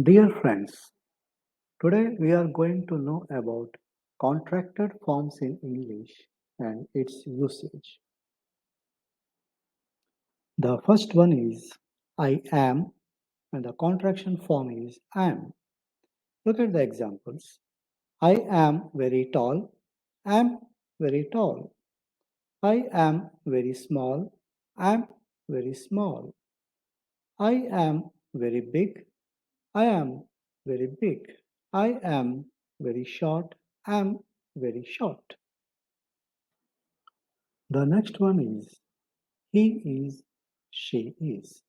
Dear friends, today we are going to know about contracted forms in English and its usage. The first one is I am, and the contraction form is am. Look at the examples. I am very tall, am very tall. I am very small, am very small. I am very big, I am very big. I am very short, am very short. The next one is he is, she is.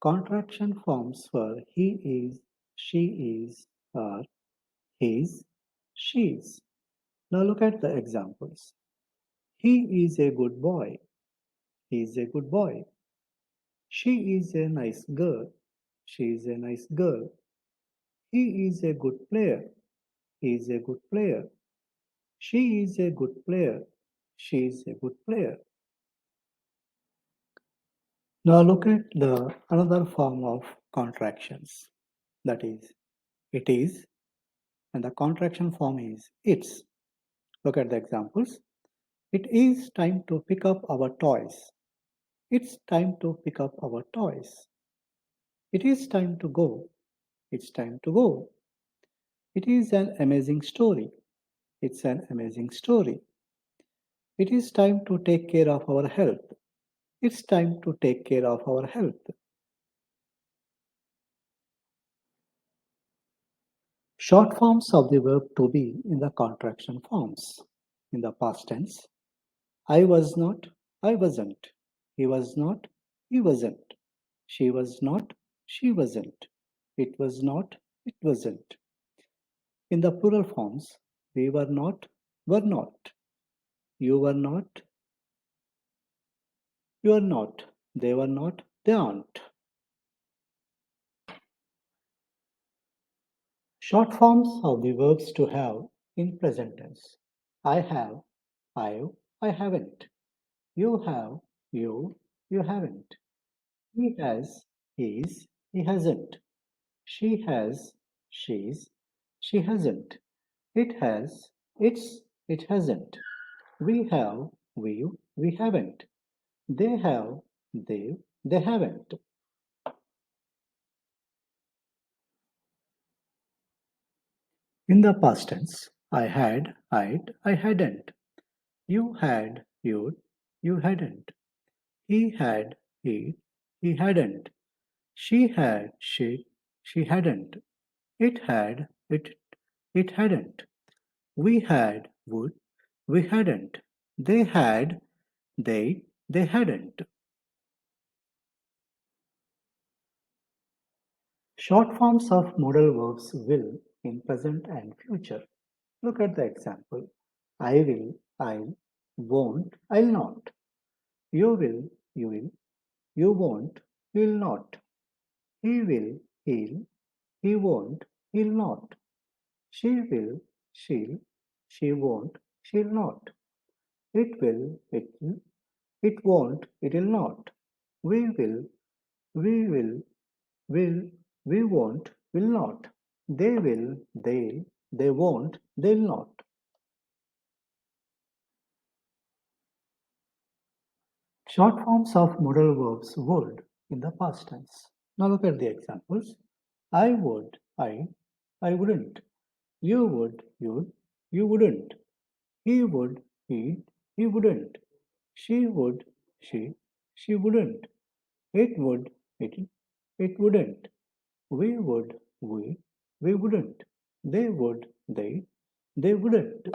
Contraction forms for he is, she is are his, she's. Now look at the examples. He is a good boy. He is a good boy. She is a nice girl. She is a nice girl. He is a good player. He is a good player. She is a good player. She is a good player. Now look at the another form of contractions. That is, it is, and the contraction form is it's. Look at the examples. It is time to pick up our toys. It's time to pick up our toys. It is time to go. It's time to go. It is an amazing story. It's an amazing story. It is time to take care of our health. It's time to take care of our health. Short forms of the verb to be in the contraction forms. In the past tense, I was not, I wasn't. He was not, he wasn't. She was not, she wasn't. It was not, it wasn't. In the plural forms, we were not, were not. You were not, you are not. They were not, they aren't. Short forms of the verbs to have in present tense. I have, I've, I haven't. You have, you haven't. He has, he's, he hasn't. She has, she's, she hasn't. It has, it's, it hasn't. We have, we haven't. They have, they haven't. In the past tense, I had, I hadn't. You had, you hadn't. He had, he hadn't. She had, she hadn't. It had, it hadn't. We had, we hadn't. They had, they hadn't. Short forms of modal verbs will in present and future. Look at the example. I will, I'll, won't, I'll not. You will, you won't, you'll not. He will, he won't, he'll not. She will, she won't, she'll not. It will, it won't, it'll not. We will, we will, we won't, will not. They will, they won't, they'll not. Short forms of modal verbs would in the past tense. Now look at the examples. I would, I wouldn't. You would, you wouldn't. He would, he wouldn't. She would, she wouldn't. It would, it wouldn't. We would, we wouldn't. They would, they wouldn't.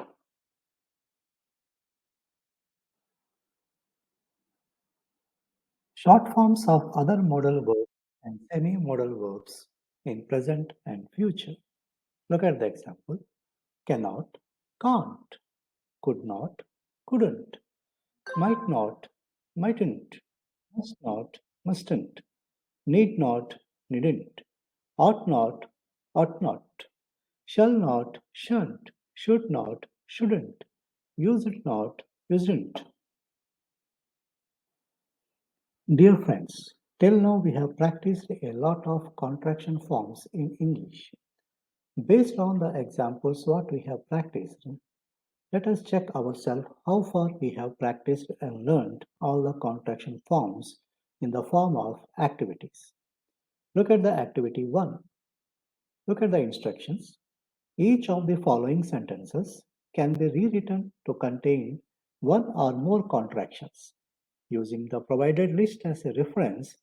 Short forms of other modal verbs and semi-modal verbs in present and future. Look at the example. Cannot, can't. Could not, couldn't. Might not, mightn't. Must not, mustn't. Need not, needn't. Ought not, ought not. Shall not, shan't. Should not, shouldn't. Use it not, usedn't. Dear friends, Till now, we have practiced a lot of contraction forms in English. Based on the examples what we have practiced, let us check ourselves how far we have practiced and learned all the contraction forms in the form of activities. Look at the activity 1. Look at the instructions. Each of the following sentences can be rewritten to contain one or more contractions. Using the provided list as a reference,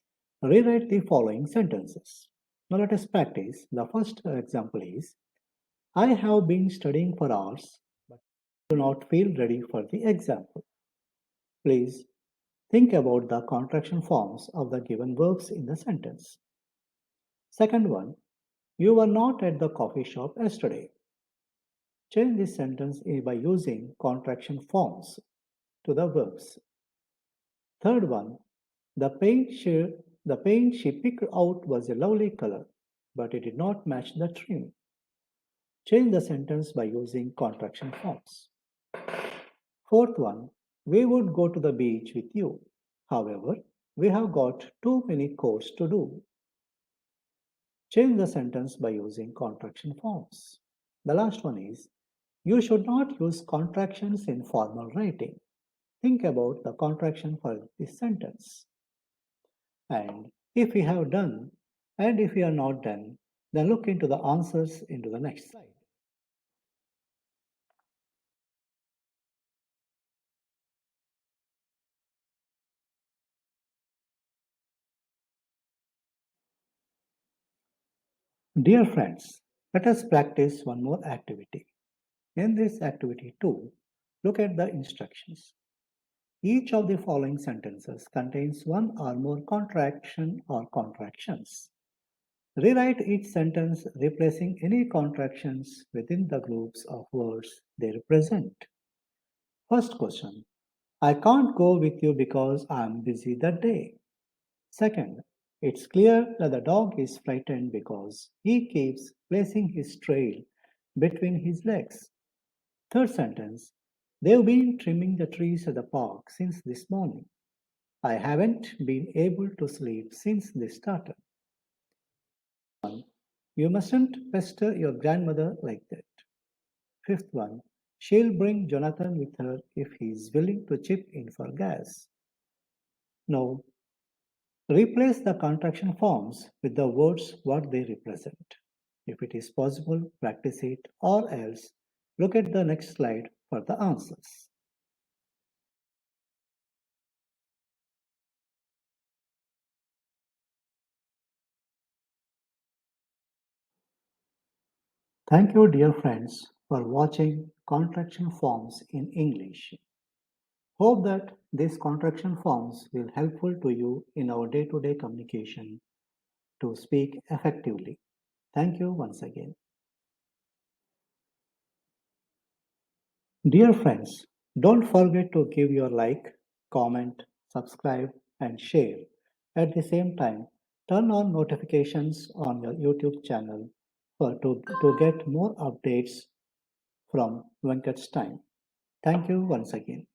rewrite the following sentences. Now let us practice. The first example is I have been studying for hours but do not feel ready for the example. Please think about the contraction forms of the given verbs in the sentence. Second one, you were not at the coffee shop yesterday. Change this sentence by using contraction forms to the verbs. Third one, the paint she picked out was a lovely color, but it did not match the trim. Change the sentence by using contraction forms. Fourth one, we would go to the beach with you. However, we have got too many chores to do. Change the sentence by using contraction forms. The last one is, you should not use contractions in formal writing. Think about the contraction for this sentence. And if we have done, and if we are not done, then look into the answers into the next slide. Dear friends, let us practice one more activity. In this activity 2, look at the instructions. Each of the following sentences contains one or more contraction or contractions. Rewrite each sentence replacing any contractions within the groups of words they represent. First question, I can't go with you because I'm busy that day. Second, it's clear that the dog is frightened because he keeps placing his trail between his legs. Third sentence, they've been trimming the trees at the park since this morning. I haven't been able to sleep since they started. You mustn't pester your grandmother like that. Fifth one, she'll bring Jonathan with her if he's willing to chip in for gas. Now, replace the contraction forms with the words what they represent. If it is possible, practice it, or else look at the next slide for the answers. Thank you, dear friends, for watching contraction forms in English. Hope that these contraction forms will helpful to you in our day-to-day communication to speak effectively. Thank you once again. Dear friends, don't forget to give your like, comment, subscribe, and share. At the same time, turn on notifications on your YouTube channel to get more updates from Venkat's time. Thank you once again.